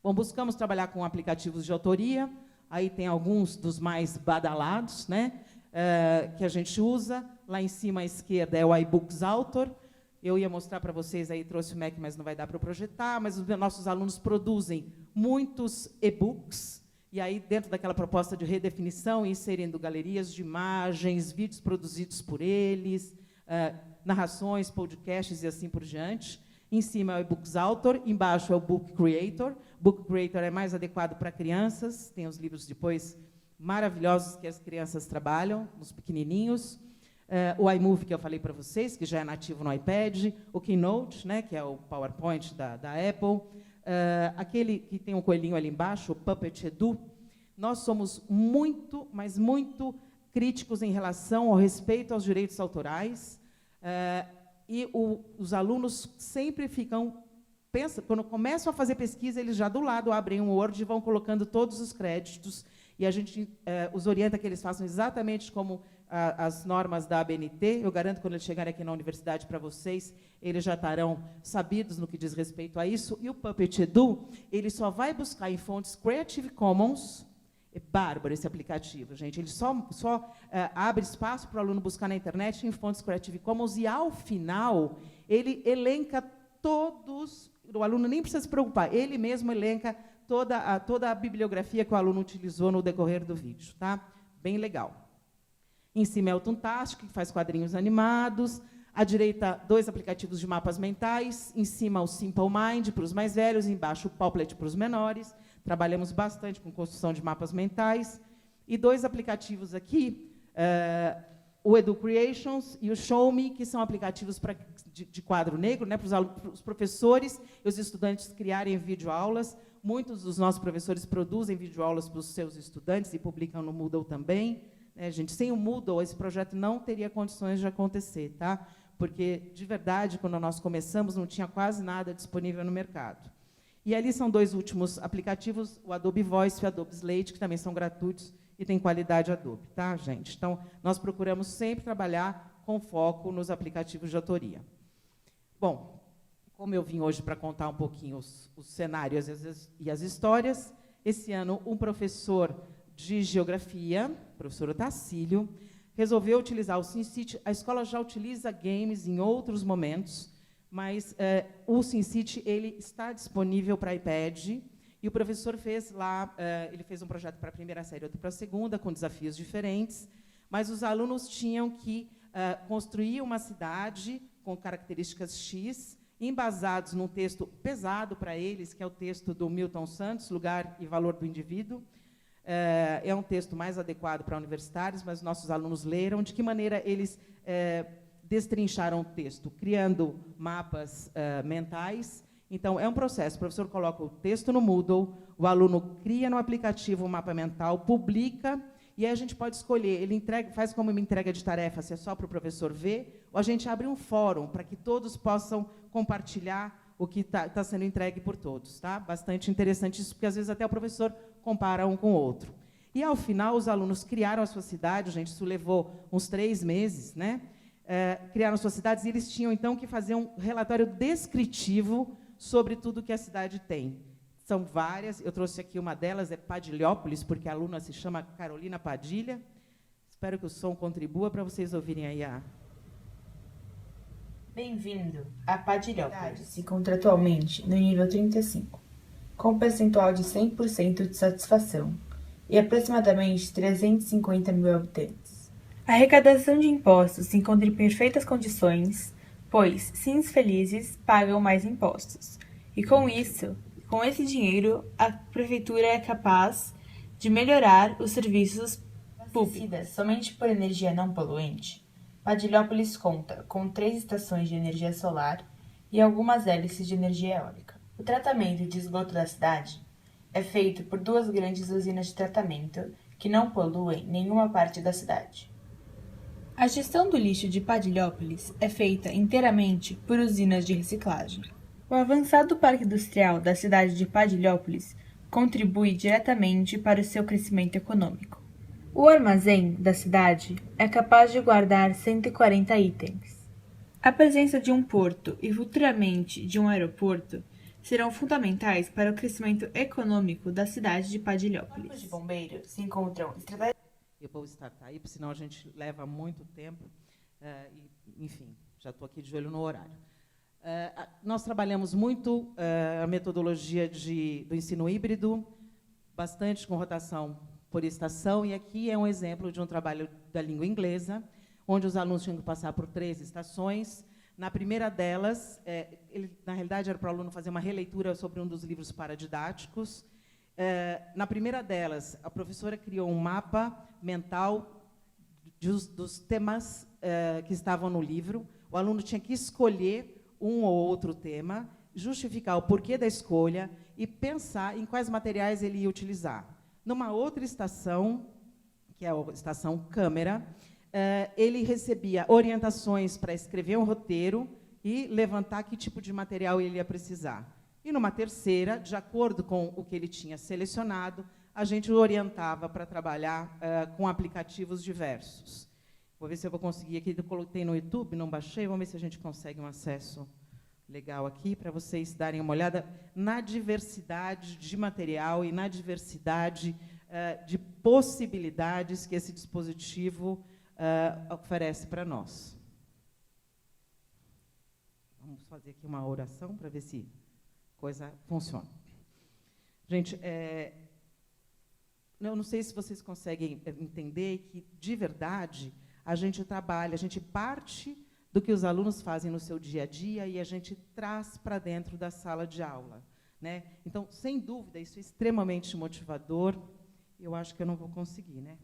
Bom, buscamos trabalhar com aplicativos de autoria. Aí tem alguns dos mais badalados, né? Que a gente usa. Lá em cima à esquerda é o iBooks Author. Eu ia mostrar para vocês, aí trouxe o Mac, mas não vai dar para eu projetar, mas os nossos alunos produzem muitos e-books, e aí, dentro daquela proposta de redefinição, inserindo galerias de imagens, vídeos produzidos por eles, narrações, podcasts e assim por diante. Em cima é o e-books Author, embaixo é o Book Creator. Book Creator é mais adequado para crianças, tem os livros depois maravilhosos que as crianças trabalham, os pequenininhos. O iMovie, que eu falei para vocês, que já é nativo no iPad, o Keynote, né, que é o PowerPoint da Apple, aquele que tem um coelhinho ali embaixo, o Puppet Edu. Nós somos muito, mas muito críticos em relação ao respeito aos direitos autorais, e os alunos sempre quando começam a fazer pesquisa, eles já do lado abrem um Word e vão colocando todos os créditos, e a gente os orienta que eles façam exatamente como as normas da ABNT. Eu garanto que quando eles chegarem aqui na universidade para vocês, eles já estarão sabidos no que diz respeito a isso. E o Puppet Edu, ele só vai buscar em fontes Creative Commons. É bárbaro esse aplicativo, gente. Ele só abre espaço para o aluno buscar na internet em fontes Creative Commons, e, ao final, ele elenca todos. O aluno nem precisa se preocupar, ele mesmo elenca toda a bibliografia que o aluno utilizou no decorrer do vídeo. Tá? Bem legal. Em cima é o Toontastic, que faz quadrinhos animados. À direita, 2 aplicativos de mapas mentais. Em cima, o Simple Mind, para os mais velhos. Embaixo, o Popplet, para os menores. Trabalhamos bastante com construção de mapas mentais. E 2 aplicativos aqui, o Edu Creations e o Show Me, que são aplicativos de quadro negro, né, para os professores e os estudantes criarem videoaulas. Muitos dos nossos professores produzem videoaulas para os seus estudantes e publicam no Moodle também. Gente, sem o Moodle, esse projeto não teria condições de acontecer, tá? Porque, de verdade, quando nós começamos, não tinha quase nada disponível no mercado. E ali são 2 últimos aplicativos, o Adobe Voice e o Adobe Slate, que também são gratuitos e têm qualidade Adobe, tá, gente? Então, nós procuramos sempre trabalhar com foco nos aplicativos de autoria. Bom, como eu vim hoje para contar um pouquinho os cenários e as histórias, esse ano um professor de Geografia, o professor Otacílio, resolveu utilizar o SimCity. A escola já utiliza games em outros momentos, mas o SimCity ele está disponível para iPad, e o professor fez lá, ele fez um projeto para a primeira série, outro para a segunda, com desafios diferentes, mas os alunos tinham que construir uma cidade com características X, embasados num texto pesado para eles, que é o texto do Milton Santos, Lugar e Valor do Indivíduo. É um texto mais adequado para universitários, mas nossos alunos leram. De que maneira eles destrincharam o texto? Criando mapas mentais. Então, é um processo. O professor coloca o texto no Moodle, o aluno cria no aplicativo um mapa mental, publica, e aí a gente pode escolher, ele faz como uma entrega de tarefa, se é só para o professor ver, ou a gente abre um fórum para que todos possam compartilhar o que está sendo entregue por todos. Tá? Bastante interessante isso, porque às vezes até o professor compara um com o outro. E, ao final, os alunos criaram a sua cidade, gente, isso levou uns 3 meses, né? Criaram suas cidades, e eles tinham, então, que fazer um relatório descritivo sobre tudo que a cidade tem. São várias, eu trouxe aqui uma delas, é Padilhópolis, porque a aluna se chama Carolina Padilha. Espero que o som contribua para vocês ouvirem aí a... Bem-vindo a Padilhópolis. Se encontra atualmente no nível 35, com um percentual de 100% de satisfação e aproximadamente 350 mil habitantes. A arrecadação de impostos se encontra em perfeitas condições, pois sims felizes pagam mais impostos. E com esse dinheiro, a prefeitura é capaz de melhorar os serviços públicos. Somente por energia não poluente, Padilhópolis conta com 3 estações de energia solar e algumas hélices de energia eólica. O tratamento de esgoto da cidade é feito por 2 grandes usinas de tratamento que não poluem nenhuma parte da cidade. A gestão do lixo de Padilhópolis é feita inteiramente por usinas de reciclagem. O avançado parque industrial da cidade de Padilhópolis contribui diretamente para o seu crescimento econômico. O armazém da cidade é capaz de guardar 140 itens. A presença de um porto e futuramente de um aeroporto serão fundamentais para o crescimento econômico da cidade de Padilhópolis. Os corpos de bombeiros se encontram estratégicamente. Eu vou startar aí, porque senão a gente leva muito tempo. Enfim, já estou aqui de olho no horário. Nós trabalhamos muito a metodologia do ensino híbrido, bastante com rotação por estação, e aqui é um exemplo de um trabalho da língua inglesa, onde os alunos tinham que passar por 3 estações. Na primeira delas, na realidade, era para o aluno fazer uma releitura sobre um dos livros paradidáticos. Na primeira delas, a professora criou um mapa mental dos temas que estavam no livro. O aluno tinha que escolher um ou outro tema, justificar o porquê da escolha e pensar em quais materiais ele ia utilizar. Numa outra estação, que é a estação câmera, ele recebia orientações para escrever um roteiro e levantar que tipo de material ele ia precisar. E, numa terceira, de acordo com o que ele tinha selecionado, a gente o orientava para trabalhar com aplicativos diversos. Vou ver se eu vou conseguir aqui. Eu coloquei no YouTube, não baixei. Vamos ver se a gente consegue um acesso legal aqui, para vocês darem uma olhada na diversidade de material e na diversidade de possibilidades que esse dispositivo oferece para nós. Vamos fazer aqui uma oração para ver se a coisa funciona. Gente, eu não sei se vocês conseguem entender que, de verdade, a gente trabalha, a gente parte do que os alunos fazem no seu dia a dia e a gente traz para dentro da sala de aula, né? Então, sem dúvida, isso é extremamente motivador. Eu acho que eu não vou conseguir, né?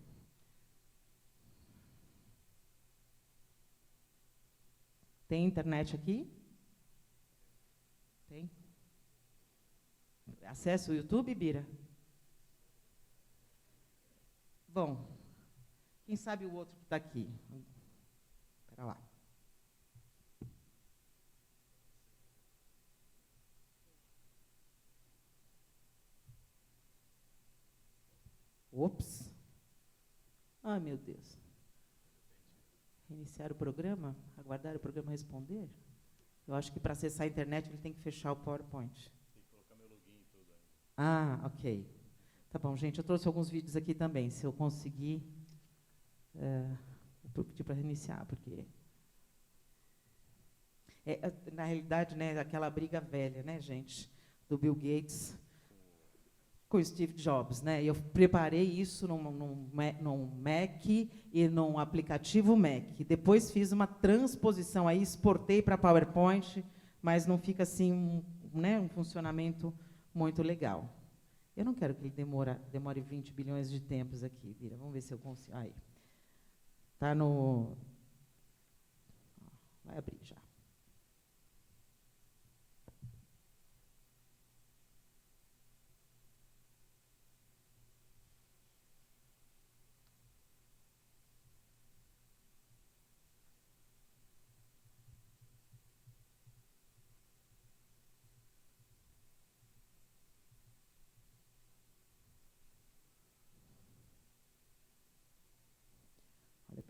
Tem internet aqui? Tem? Acesse o YouTube, Bira? Bom, quem sabe o outro que está aqui? Espera lá. Ops. Ai, meu Deus. Reiniciar o programa? Aguardar o programa responder? Eu acho que para acessar a internet ele tem que fechar o PowerPoint. Tem que colocar meu login e tudo aí. Ah, ok. Tá bom, gente, eu trouxe alguns vídeos aqui também. Se eu conseguir, vou pedir para reiniciar, porque... na realidade, né, aquela briga velha, né, gente, do Bill Gates com o Steve Jobs, né? Eu preparei isso num Mac e num aplicativo Mac. Depois fiz uma transposição aí, exportei para PowerPoint, mas não fica assim um funcionamento muito legal. Eu não quero que ele demore 20 bilhões de tempos aqui, Vira. Vamos ver se eu consigo. Aí. Está no... Vai abrir já.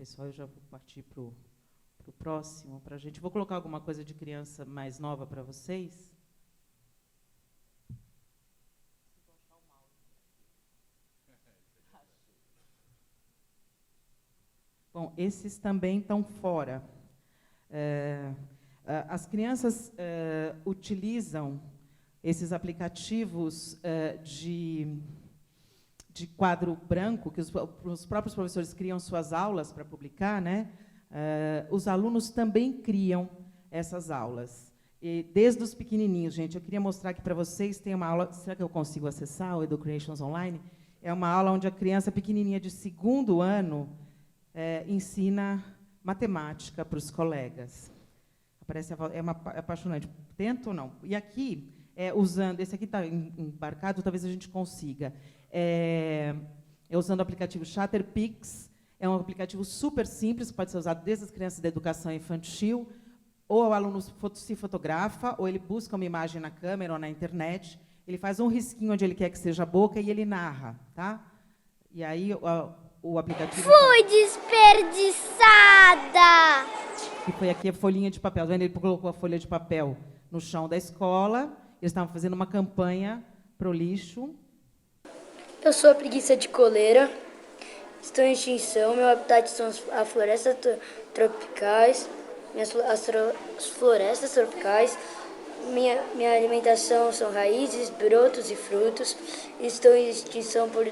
pessoal, eu já vou partir para o próximo, para a gente. Vou colocar alguma coisa de criança mais nova para vocês. Bom, esses também estão fora. As crianças utilizam esses aplicativos de quadro branco, que os próprios professores criam suas aulas para publicar, né? Os alunos também criam essas aulas. E desde os pequenininhos, gente, eu queria mostrar aqui para vocês, tem uma aula, será que eu consigo acessar o Educations Online? É uma aula onde a criança pequenininha de 2º ano ensina matemática para os colegas. Parece apaixonante. Tento ou não? E aqui, usando... Esse aqui está embarcado, talvez a gente consiga. Usando o aplicativo Chatterpix. É um aplicativo super simples, que pode ser usado desde as crianças da educação infantil, ou o aluno se fotografa, ou ele busca uma imagem na câmera ou na internet, ele faz um risquinho onde ele quer que seja a boca e ele narra. Tá? E aí... o aplicativo... Fui desperdiçada! E foi aqui a folhinha de papel. Ele colocou a folha de papel no chão da escola. Eles estavam fazendo uma campanha para o lixo. Eu sou a preguiça de coleira. Estou em extinção. Meu habitat são as florestas tropicais. As florestas tropicais. Minha alimentação são raízes, brotos e frutos. Estou em extinção por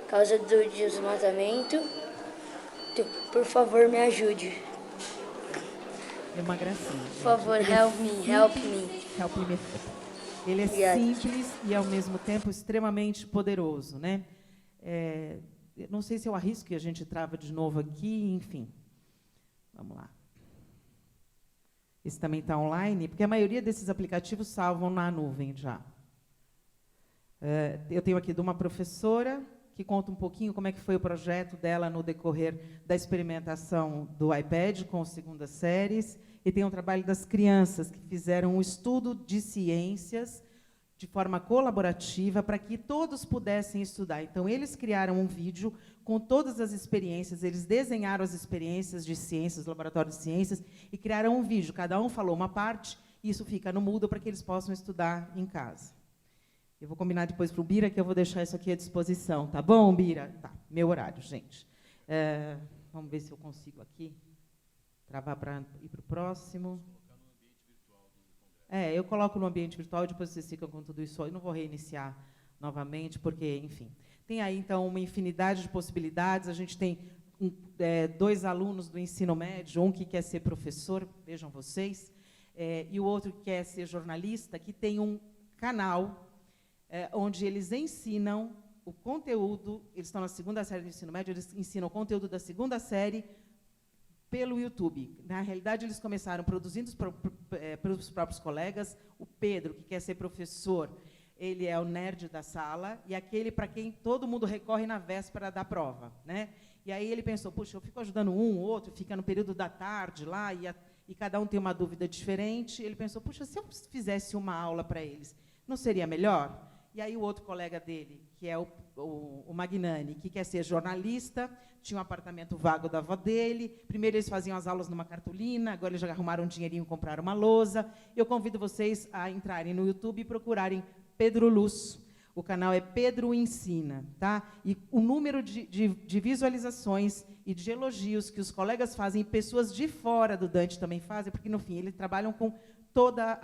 causa do desmatamento. Por favor, me ajude. É uma gracinha. Por favor, help me. Help me. Ele é Obrigada. simples e, ao mesmo tempo, extremamente poderoso, né? Não sei se eu arrisco que a gente trava de novo aqui, enfim. Vamos lá. Esse também está online, porque a maioria desses aplicativos salvam na nuvem já. Eu tenho aqui de uma professora que conta um pouquinho como é que foi o projeto dela no decorrer da experimentação do iPad com as 2ª séries, e tem um trabalho das crianças que fizeram um estudo de ciências de forma colaborativa para que todos pudessem estudar. Então, eles criaram um vídeo com todas as experiências, eles desenharam as experiências de ciências, laboratório de ciências, e criaram um vídeo. Cada um falou uma parte, e isso fica no Moodle para que eles possam estudar em casa. Eu vou combinar depois para o Bira, que eu vou deixar isso aqui à disposição. Tá bom, Bira? Tá, meu horário, gente. Vamos ver se eu consigo aqui travar para ir para o próximo. Eu coloco no ambiente virtual e depois vocês ficam com tudo isso. Eu não vou reiniciar novamente, porque, enfim. Tem aí, então, uma infinidade de possibilidades. A gente tem 2 alunos do ensino médio, um que quer ser professor, vejam vocês, e o outro que quer ser jornalista, que tem um canal onde eles ensinam o conteúdo, eles estão na 2ª série do ensino médio, eles ensinam o conteúdo da 2ª série pelo YouTube. Na realidade, eles começaram produzindo pelos próprios colegas. O Pedro, que quer ser professor, ele é o nerd da sala, e aquele para quem todo mundo recorre na véspera da prova, né? E aí ele pensou, puxa, eu fico ajudando um, outro, fica no período da tarde lá, e cada um tem uma dúvida diferente. Ele pensou, puxa, se eu fizesse uma aula para eles, não seria melhor? E aí o outro colega dele, que é o Magnani, que quer ser jornalista, tinha um apartamento vago da avó dele. Primeiro eles faziam as aulas numa cartolina, agora eles já arrumaram um dinheirinho e compraram uma lousa. Eu convido vocês a entrarem no YouTube e procurarem Pedro Luz. O canal é Pedro Ensina. Tá? E o número de visualizações e de elogios que os colegas fazem, e pessoas de fora do Dante também fazem, porque, no fim, eles trabalham com toda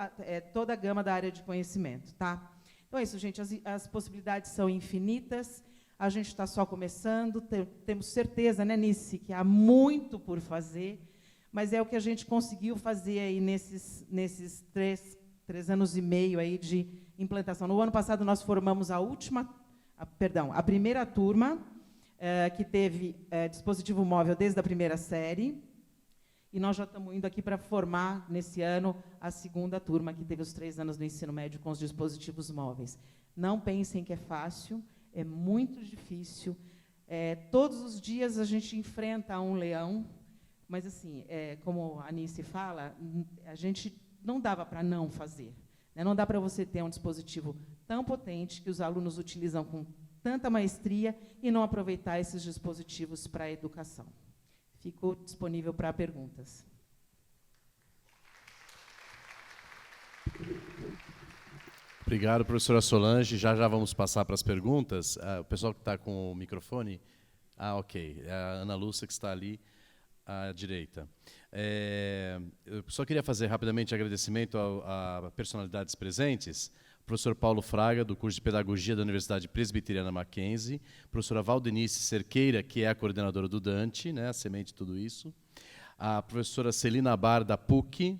a gama da área de conhecimento. Tá? Então, é isso, gente. As possibilidades são infinitas. A gente está só começando. Temos certeza, né, Nice, que há muito por fazer, mas é o que a gente conseguiu fazer aí nesses 3 anos e meio aí de implantação. No ano passado, nós formamos a primeira turma, que teve dispositivo móvel desde a 1ª série, e nós já estamos indo aqui para formar, nesse ano, a 2ª turma, que teve os 3 anos do ensino médio com os dispositivos móveis. Não pensem que é fácil, é muito difícil. Todos os dias a gente enfrenta um leão, mas, assim, como a Anice fala, a gente não dava para não fazer. Né? Não dá para você ter um dispositivo tão potente que os alunos utilizam com tanta maestria e não aproveitar esses dispositivos para a educação. Fico disponível para perguntas. Obrigado, professora Solange. Já vamos passar para as perguntas. O pessoal que está com o microfone... ok. É a Ana Lúcia, que está ali à direita. Eu só queria fazer rapidamente agradecimento a personalidades presentes. O professor Paulo Fraga, do curso de Pedagogia da Universidade Presbiteriana Mackenzie. Professora Valdenice Cerqueira, que é a coordenadora do Dante, né, a semente de tudo isso. A professora Celina Bar, da PUC.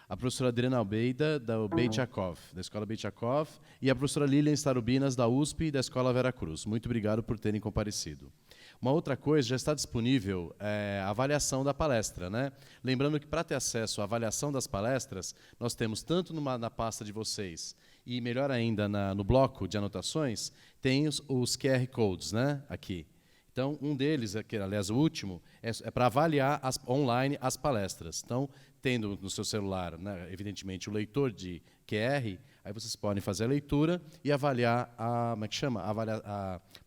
A professora Adriana Almeida, da Beichakov, da Escola Beichakov, e a professora Lilian Starubinas, da USP e da Escola Vera Cruz. Muito obrigado por terem comparecido. Uma outra coisa, já está disponível a avaliação da palestra, né? Lembrando que, para ter acesso à avaliação das palestras, nós temos tanto na pasta de vocês e, melhor ainda, no bloco de anotações, tem os QR Codes, né? Aqui. Então, um deles, aliás, o último, é para avaliar online as palestras. Então, tendo no seu celular, né, evidentemente, o leitor de QR, aí vocês podem fazer a leitura e avaliar a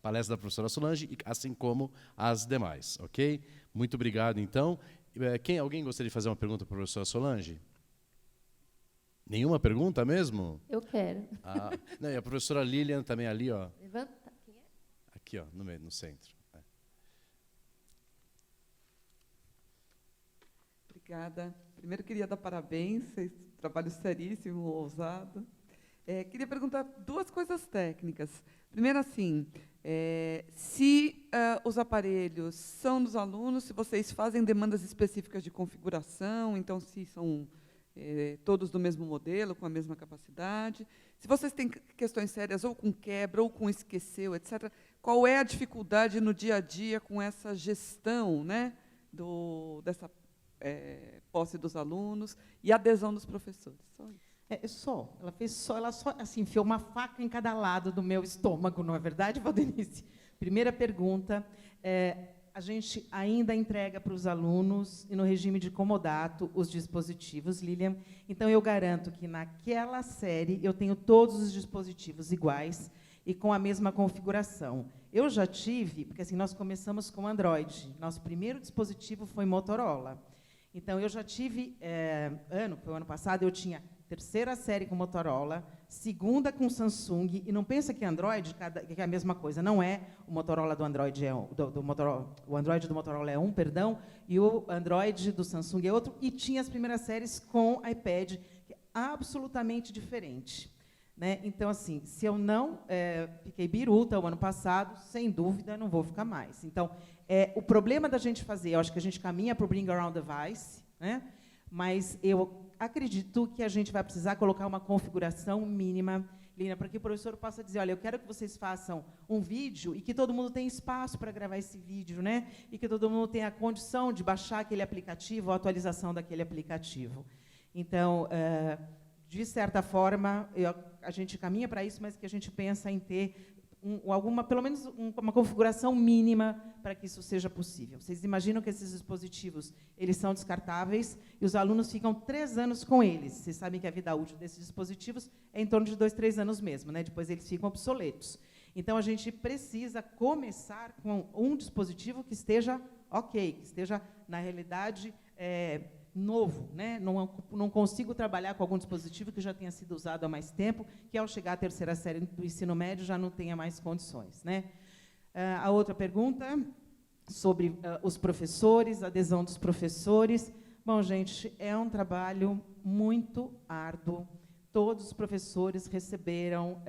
palestra da professora Solange, assim como as demais, ok? Muito obrigado, então. Alguém gostaria de fazer uma pergunta para a professora Solange? Nenhuma pergunta mesmo? Eu quero. Não, e a professora Lilian também ali, ó. Levanta. Quem é? Aqui, ó, no centro. Obrigada. Primeiro, queria dar parabéns, trabalho seríssimo, ousado. Queria perguntar duas coisas técnicas. Primeiro, assim, se os aparelhos são dos alunos, se vocês fazem demandas específicas de configuração, então, se são todos do mesmo modelo, com a mesma capacidade. Se vocês têm questões sérias, ou com quebra, ou com esqueceu, etc., qual é a dificuldade no dia a dia com essa gestão, né, dessa posse dos alunos e adesão dos professores? Só isso. Ela só assim, enfiou uma faca em cada lado do meu estômago, não é verdade, Valdenice? Primeira pergunta, a gente ainda entrega para os alunos, e no regime de comodato, os dispositivos, Lilian. Então, eu garanto que, naquela série, eu tenho todos os dispositivos iguais e com a mesma configuração. Eu já tive, porque assim, nós começamos com Android. Nosso primeiro dispositivo foi Motorola. Então, eu já tive, foi o ano passado, eu tinha terceira série com Motorola, segunda com Samsung, e não pensa que Android que é a mesma coisa, não é. O Motorola do Android o Android do Motorola é um, perdão, e o Android do Samsung é outro, e tinha as primeiras séries com iPad, que é absolutamente diferente. Né? Então, assim, se eu não fiquei biruta o ano passado, sem dúvida, não vou ficar mais. Então, o problema da gente fazer, eu acho que a gente caminha para o Bring Around Device, né? Mas eu acredito que a gente vai precisar colocar uma configuração mínima, Lina, para que o professor possa dizer, olha, eu quero que vocês façam um vídeo e que todo mundo tenha espaço para gravar esse vídeo, né? E que todo mundo tenha a condição de baixar aquele aplicativo, a atualização daquele aplicativo. Então, de certa forma, a gente caminha para isso, mas que a gente pensa em ter pelo menos uma configuração mínima para que isso seja possível. Vocês imaginam que esses dispositivos eles são descartáveis e os alunos ficam 3 anos com eles. Vocês sabem que a vida útil desses dispositivos é em torno de 2, 3 anos mesmo, né? Depois eles ficam obsoletos. Então, a gente precisa começar com um dispositivo que esteja ok, que esteja, na realidade, novo, né? Não consigo trabalhar com algum dispositivo que já tenha sido usado há mais tempo, que, ao chegar à terceira série do ensino médio, já não tenha mais condições. Né? A outra pergunta, sobre os professores, a adesão dos professores. Bom, gente, é um trabalho muito árduo. Todos os professores receberam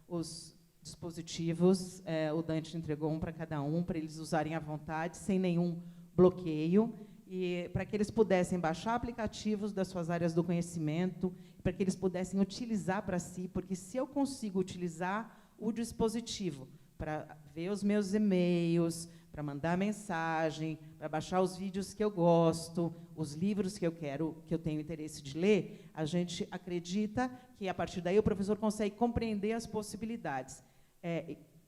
os dispositivos, o Dante entregou um para cada um, para eles usarem à vontade, sem nenhum bloqueio, e para que eles pudessem baixar aplicativos das suas áreas do conhecimento, para que eles pudessem utilizar para si, porque se eu consigo utilizar o dispositivo para ver os meus e-mails, para mandar mensagem, para baixar os vídeos que eu gosto, os livros que eu tenho interesse de ler, a gente acredita que, a partir daí, o professor consegue compreender as possibilidades.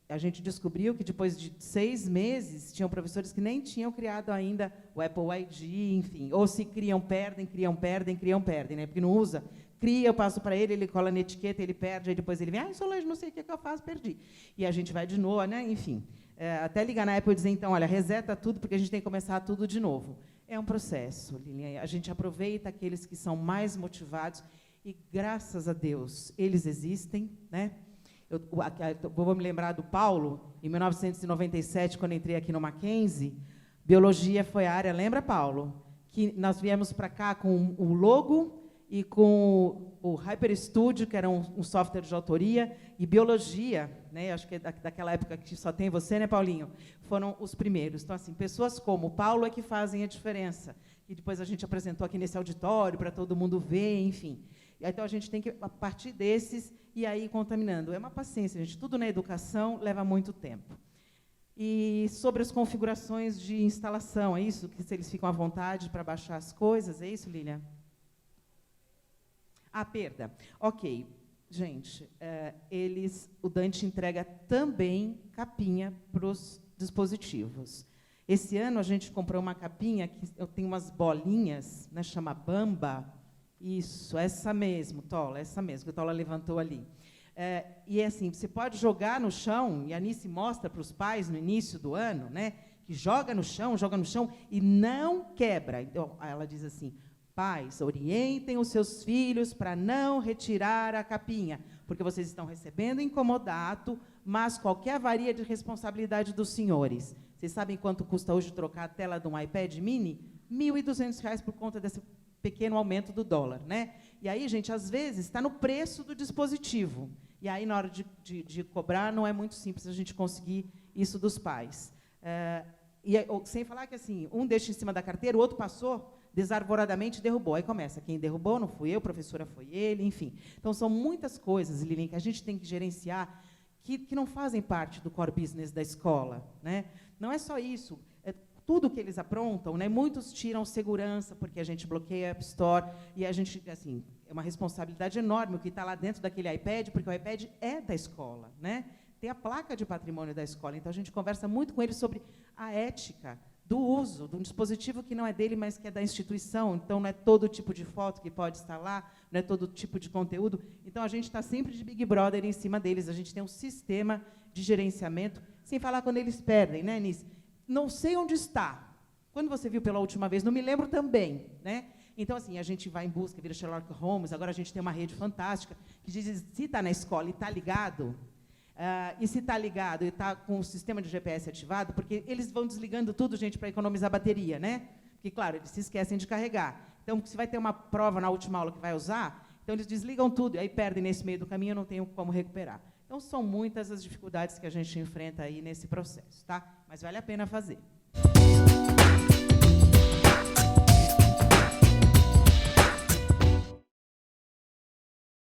A gente descobriu que, depois de 6 meses, tinham professores que nem tinham criado ainda o Apple ID, enfim. Ou se criam, perdem, né? Porque não usa. Cria, eu passo para ele cola na etiqueta, ele perde, aí depois ele vem, Solange, não sei o que eu faço, perdi. E a gente vai de novo, né? Enfim. até ligar na Apple e dizer, então, olha, reseta tudo, porque a gente tem que começar tudo de novo. É um processo, Lilian. A gente aproveita aqueles que são mais motivados e, graças a Deus, eles existem, né? Eu vou me lembrar do Paulo, em 1997, quando entrei aqui no Mackenzie, biologia foi a área, lembra, Paulo? Que nós viemos para cá com o logo e com o Hyper Studio, que era um software de autoria, e biologia, né, acho que é daquela época que só tem você, né, Paulinho? Foram os primeiros. Então, assim, pessoas como o Paulo é que fazem a diferença. E depois a gente apresentou aqui nesse auditório para todo mundo ver, enfim. Então, a gente tem que, a partir desses, ir aí contaminando. É uma paciência, gente. Tudo na educação leva muito tempo. E sobre as configurações de instalação, é isso? Que se eles ficam à vontade para baixar as coisas, é isso, Lilian? Ah, perda. Ok. Gente, o Dante entrega também capinha para os dispositivos. Esse ano a gente comprou uma capinha que eu tenho umas bolinhas, né, chama Bamba. Isso, essa mesmo, Tola, essa mesmo, que o Tola levantou ali. E é assim, você pode jogar no chão, e a Anice mostra para os pais no início do ano, né, que joga no chão e não quebra. Então, ela diz assim, pais, orientem os seus filhos para não retirar a capinha, porque vocês estão recebendo incomodato, mas qualquer avaria de responsabilidade dos senhores. Vocês sabem quanto custa hoje trocar a tela de um iPad mini? R$ 1.200 por conta desse pequeno aumento do dólar, né? E aí, gente, às vezes está no preço do dispositivo. E aí, na hora de cobrar, não é muito simples a gente conseguir isso dos pais. Sem falar que, assim, um deixa em cima da carteira, o outro passou, desarvoradamente derrubou. Aí começa, quem derrubou não fui eu, professora foi ele, enfim. Então, são muitas coisas, Lilian, que a gente tem que gerenciar que não fazem parte do core business da escola, né? Não é só isso. Tudo que eles aprontam, né, muitos tiram segurança, porque a gente bloqueia a App Store, e a gente, assim, é uma responsabilidade enorme o que está lá dentro daquele iPad, porque o iPad é da escola, né? Tem a placa de patrimônio da escola, então a gente conversa muito com eles sobre a ética do uso de um dispositivo que não é dele, mas que é da instituição, então não é todo tipo de foto que pode estar lá, não é todo tipo de conteúdo, então a gente está sempre de Big Brother em cima deles, a gente tem um sistema de gerenciamento, sem falar quando eles perdem, né, Anice? Não sei onde está. Quando você viu pela última vez, não me lembro também, né? Então, assim, a gente vai em busca, vira Sherlock Holmes, agora a gente tem uma rede fantástica que diz, se está na escola e está ligado, e se está ligado e está com o sistema de GPS ativado, porque eles vão desligando tudo, gente, para economizar bateria, né? Porque, claro, eles se esquecem de carregar. Então, se vai ter uma prova na última aula que vai usar, então eles desligam tudo, e aí perdem nesse meio do caminho, eu não tenho como recuperar. Então, são muitas as dificuldades que a gente enfrenta aí nesse processo, tá? Mas vale a pena fazer.